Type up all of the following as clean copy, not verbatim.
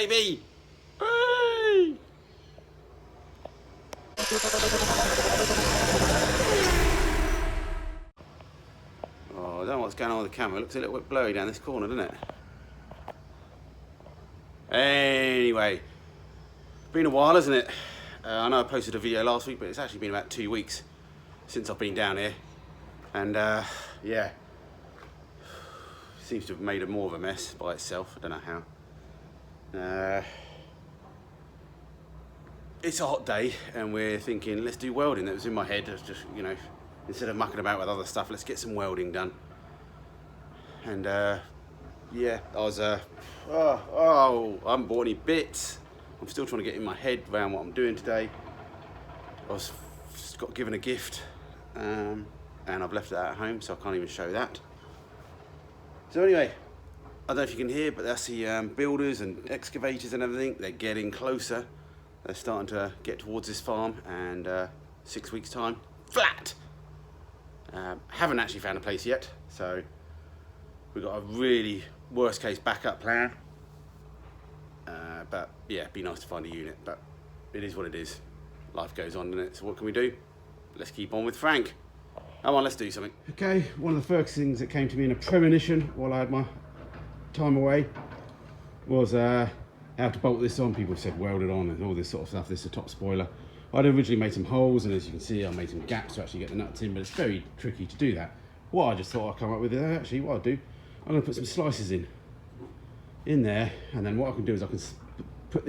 baby! Hey! Oh, I don't know what's going on with the camera. It looks a little bit blurry down this corner, doesn't it? Anyway, been a while, hasn't it? I know I posted a video last week, but it's actually been about 2 weeks since I've been down here. And yeah, seems to have made more of a mess by itself. I don't know how. It's a hot day and we're thinking, let's do welding. That was in my head. It was just, you know, instead of mucking about with other stuff, let's get some welding done. And yeah, I was, I'm bought any bits. I'm still trying to get in my head around what I'm doing today. I was just got given a gift and I've left it at home, so I can't even show that. So anyway, I don't know if you can hear, but that's the builders and excavators and everything. They're getting closer. They're starting to get towards this farm, and 6 weeks time, flat. Haven't actually found a place yet, so we've got a really worst case backup plan. But yeah, it'd be nice to find a unit, but it is what it is. Life goes on, doesn't it? So what can we do? Let's keep on with Frank. Come on, let's do something. Okay, one of the first things that came to me in a premonition while I had my time away was how to bolt this on. People said weld it on and all this sort of stuff. This is the top spoiler. I'd originally made some holes, and as you can see, I made some gaps to actually get the nuts in, but it's very tricky to do that. What I just thought I'd come up with, actually, what I'll do, I'm going to put some slices in there, and then what I can do is I can put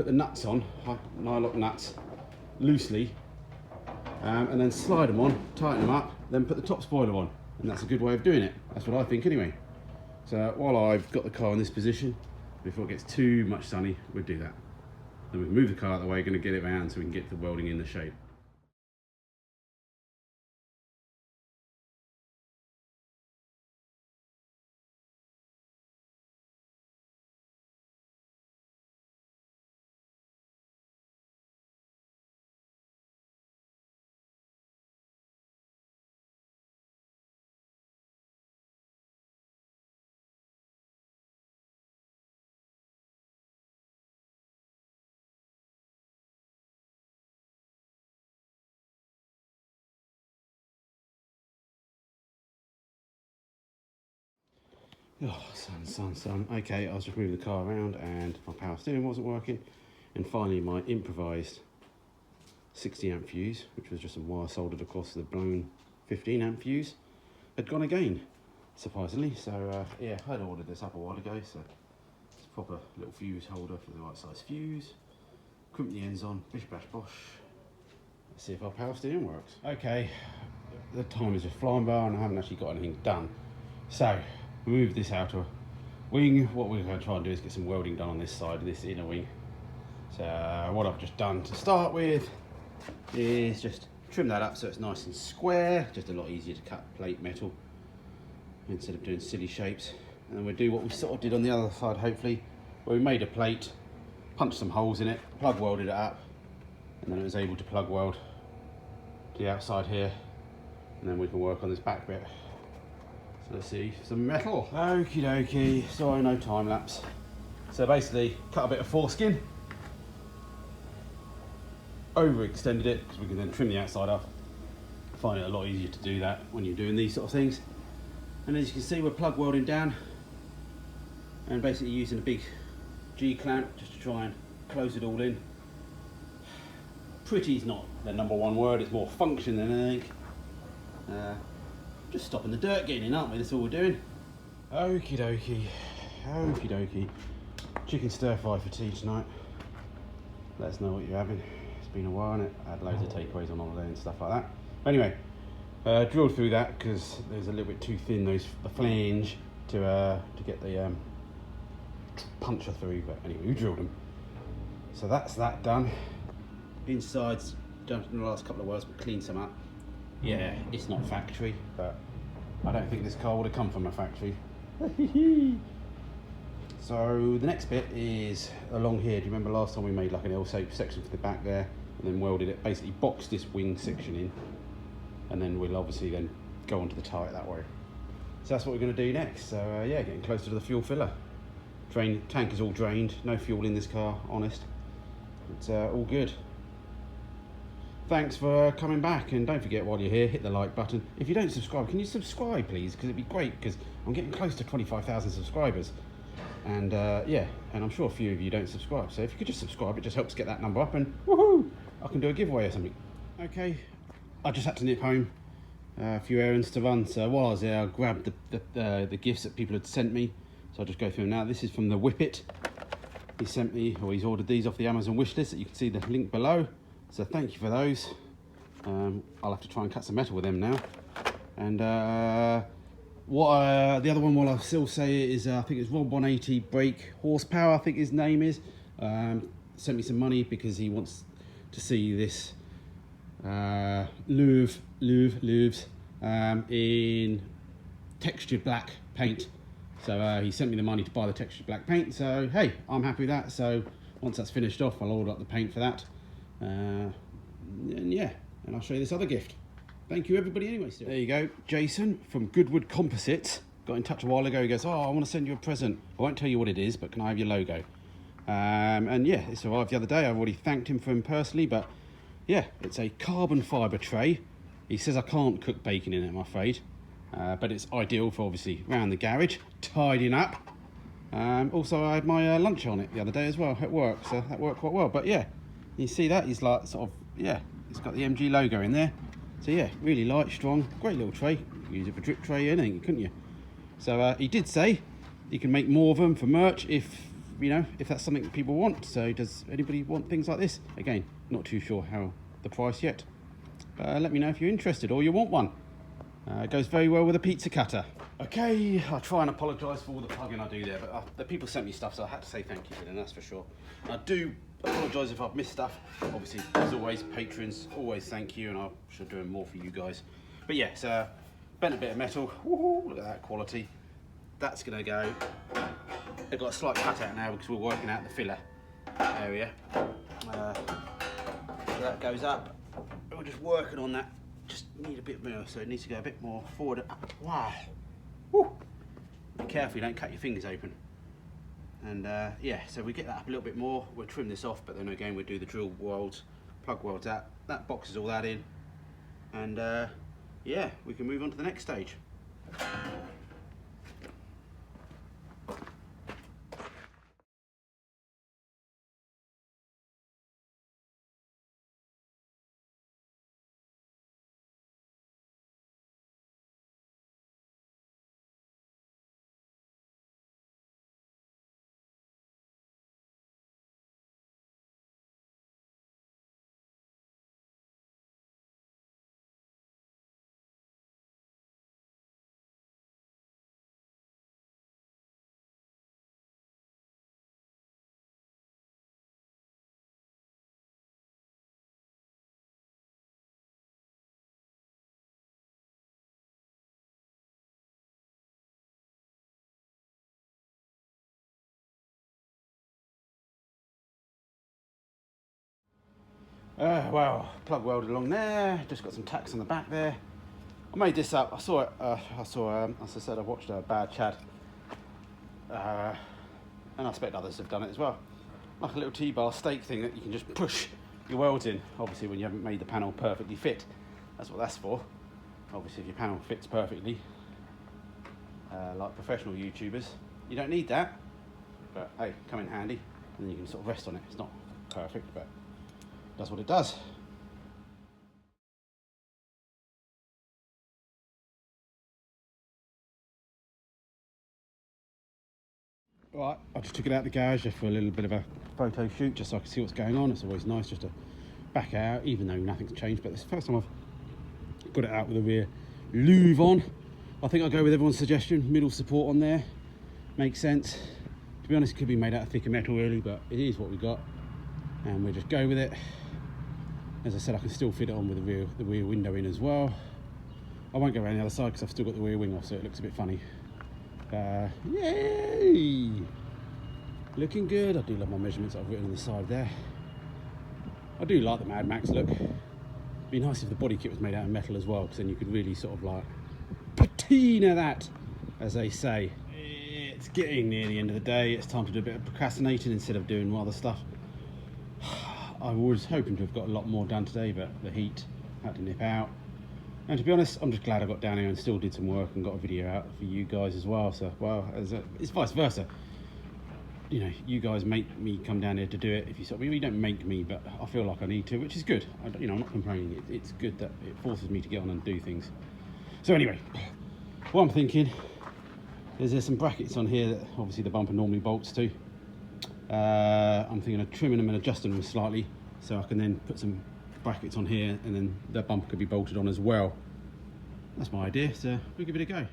the nuts on, nylock nuts, loosely, and then slide them on, tighten them up, then put the top spoiler on, and that's a good way of doing it. That's what I think anyway. So while I've got the car in this position, before it gets too much sunny, we'll do that. Then we'll move the car out of the way, going to get it around so we can get the welding in the shape. Oh, sun. Okay, I was just moving the car around and my power steering wasn't working. And finally my improvised 60 amp fuse, which was just some wire soldered across the blown 15 amp fuse, had gone again, surprisingly. So yeah, I had ordered this up a while ago, so it's a proper little fuse holder for the right size fuse. Crimp the ends on, bish bash bosh. Let's see if our power steering works. Okay, the time is just flying by and I haven't actually got anything done. So, move this outer wing. What we're going to try and do is get some welding done on this side, this inner wing. So what I've just done to start with is just trim that up so it's nice and square, just a lot easier to cut plate metal instead of doing silly shapes. And then we'll do what we sort of did on the other side, hopefully, where we made a plate, punched some holes in it, plug welded it up, and then it was able to plug weld to the outside here, and then we can work on this back bit. So let's see, some metal. Okie dokie, sorry, no time lapse. So basically, cut a bit of foreskin, overextended it, because we can then trim the outside up. I find it a lot easier to do that when you're doing these sort of things. And as you can see, we're plug welding down, and basically using a big G-clamp just to try and close it all in. Pretty is not the #1 word, it's more function than anything. Just stopping the dirt getting in, aren't we? That's all we're doing. Okie dokie. Chicken stir fry for tea tonight. Let us know what you're having. It's been a while, and I had loads of takeaways on holiday and stuff like that. Anyway, drilled through that because there's a little bit too thin, the flange, to get the puncher through. But anyway, we drilled them. So that's that done. Inside's done in the last couple of welds, but cleaned some up. Yeah, it's not factory, but I don't think this car would have come from a factory. So the next bit is along here. Do you remember last time we made like an L-shaped section for the back there, and then welded it, basically boxed this wing section in, and then we'll obviously then go onto the turret that way. So that's what we're going to do next. So yeah, getting closer to the fuel filler. Tank is all drained, no fuel in this car, honest. It's all good. Thanks for coming back, and don't forget, while you're here, hit the like button. If you don't subscribe, can you subscribe please, because it'd be great, because I'm getting close to 25,000 subscribers, and yeah, and I'm sure a few of you don't subscribe, so if you could just subscribe, it just helps get that number up, and woohoo, I can do a giveaway or something. Okay, I just had to nip home, a few errands to run, so while I was there I grabbed the gifts that people had sent me, so I'll just go through them now. This is from the Whippet. He sent me, or he's ordered these off the Amazon wish list, that you can see the link below. So thank you for those. I'll have to try and cut some metal with them now. And the other one, while I still say it, is I think it's Rob 180 brake horsepower, I think his name is. Sent me some money because he wants to see this louvres in textured black paint. So he sent me the money to buy the textured black paint. So hey, I'm happy with that. So once that's finished off, I'll order up the paint for that. And yeah, and I'll show you this other gift. Thank you everybody anyway still. There you go, Jason from Goodwood Composite got in touch a while ago. He goes, oh, I want to send you a present. I won't tell you what it is, but can I have your logo? And yeah, it's arrived the other day. I've already thanked him for him personally, but yeah, it's a carbon fibre tray. He says I can't cook bacon in it, I'm afraid, but it's ideal for obviously around the garage, tidying up. Also I had my lunch on it the other day as well at work, so that worked quite well. But yeah, you see that, he's like sort of, yeah, it's got the MG logo in there. So yeah, really light, strong, great little tray. You could use it for drip tray, anything, couldn't you? So he did say you can make more of them for merch if, you know, if that's something that people want. So does anybody want things like this? Again, not too sure how the price yet. Let me know if you're interested or you want one. It goes very well with a pizza cutter. Okay, I'll try and apologise for all the plugging I do there, but the people sent me stuff, so I had to say thank you to them, that's for sure. I do apologise if I've missed stuff. Obviously, as always, patrons, always thank you, and I should do more for you guys. But yeah, so bent a bit of metal. Woohoo, look at that quality. That's going to go. They've got a slight cut out now because we're working out the filler area. So that goes up. We're just working on that. Just need a bit more, so it needs to go a bit more forward. Wow. Woo. Be careful you don't cut your fingers open. And yeah, so we get that up a little bit more. We'll trim this off, but then again we'll do the drill welds, plug welds out. That boxes all that in. And yeah, we can move on to the next stage. Well, plug welded along there, just got some tacks on the back there. I made this up, I saw it, as I said, I watched Bad Chad, and I expect others have done it as well. Like a little T-bar stake thing that you can just push your welds in, obviously when you haven't made the panel perfectly fit. That's what that's for. Obviously if your panel fits perfectly, like professional YouTubers, you don't need that, but hey, come in handy, and then you can sort of rest on it. It's not perfect, but does what it does. Right, I just took it out of the garage just for a little bit of a photo shoot, just so I can see what's going on. It's always nice just to back it out, even though nothing's changed. But this is the first time I've got it out with the rear louvre on. I think I'll go with everyone's suggestion, middle support on there. Makes sense. To be honest, it could be made out of thicker metal really, but it is what we got. And we'll just go with it. As I said, I can still fit it on with the rear window in as well. I won't go around the other side because I've still got the rear wing off, so it looks a bit funny. Yay! Looking good. I do love my measurements that I've written on the side there. I do like the Mad Max look. It'd be nice if the body kit was made out of metal as well, because then you could really sort of like patina that, as they say. it's getting near the end of the day. It's time to do a bit of procrastinating instead of doing other stuff. I was hoping to have got a lot more done today, but the heat had to nip out. And to be honest, I'm just glad I got down here and still did some work and got a video out for you guys as well. So, well, it's vice versa. You know, you guys make me come down here to do it. If you sort of, you don't make me, but I feel like I need to, which is good. I'm not complaining. It's good that it forces me to get on and do things. So anyway, what I'm thinking is there's some brackets on here that obviously the bumper normally bolts to. I'm thinking of trimming them and adjusting them slightly so I can then put some brackets on here and then the bumper could be bolted on as well. That's my idea, so we'll give it a go.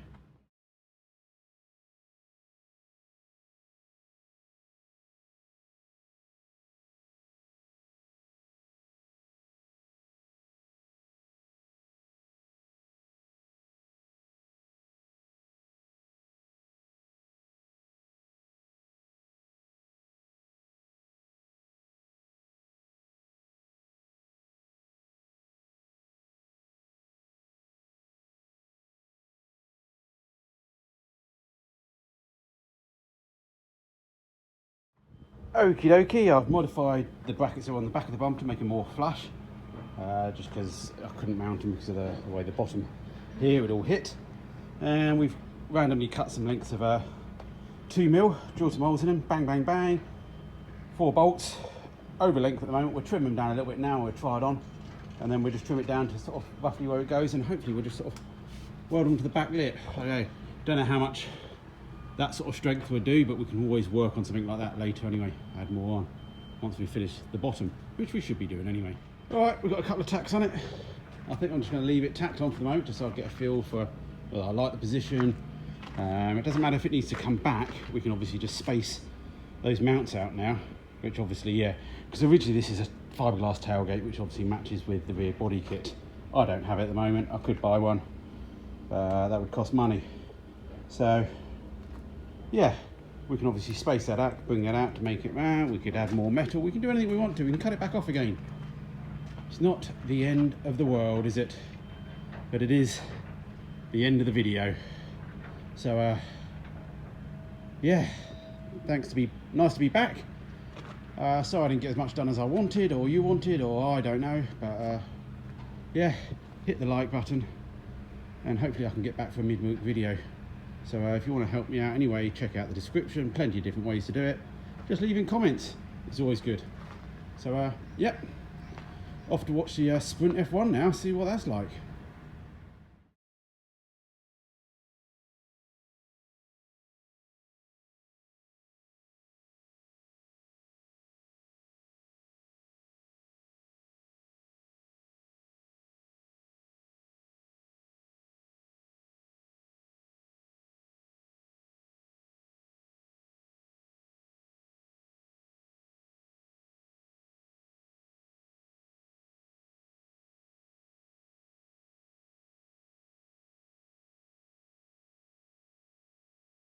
Okie dokie, I've modified the brackets that are on the back of the bumper to make them more flush, just because I couldn't mount them because of the way the bottom here would all hit. And we've randomly cut some lengths of 2mm, drilled some holes in them, bang, bang, bang, 4 bolts, over length at the moment. We'll trim them down a little bit now, we'll try it on, and then we'll just trim it down to sort of roughly where it goes, and hopefully we'll just sort of weld them to the back lip. Okay, don't know how much that sort of strength would do, but we can always work on something like that later anyway, add more on once we finish the bottom, which we should be doing anyway. All right, we've got a couple of tacks on it. I think I'm just going to leave it tacked on for the moment just so I get a feel for, well, I like the position. It doesn't matter if it needs to come back, we can obviously just space those mounts out now, which obviously, yeah, because originally this is a fiberglass tailgate which obviously matches with the rear body kit. I don't have it at the moment. I could buy one, that would cost money. So yeah, we can obviously space that out, bring that out to make it round. We could add more metal, we can do anything we want to. We can cut it back off again. It's not the end of the world, is it? But it is the end of the video. So yeah, nice to be back. Sorry I didn't get as much done as I wanted, or you wanted, or I don't know, but yeah, hit the like button and hopefully I can get back for a mid-week video. So if you want to help me out anyway, check out the description, plenty of different ways to do it. Just leaving comments, it's always good. So yep, off to watch the Sprint F1 now, see what that's like.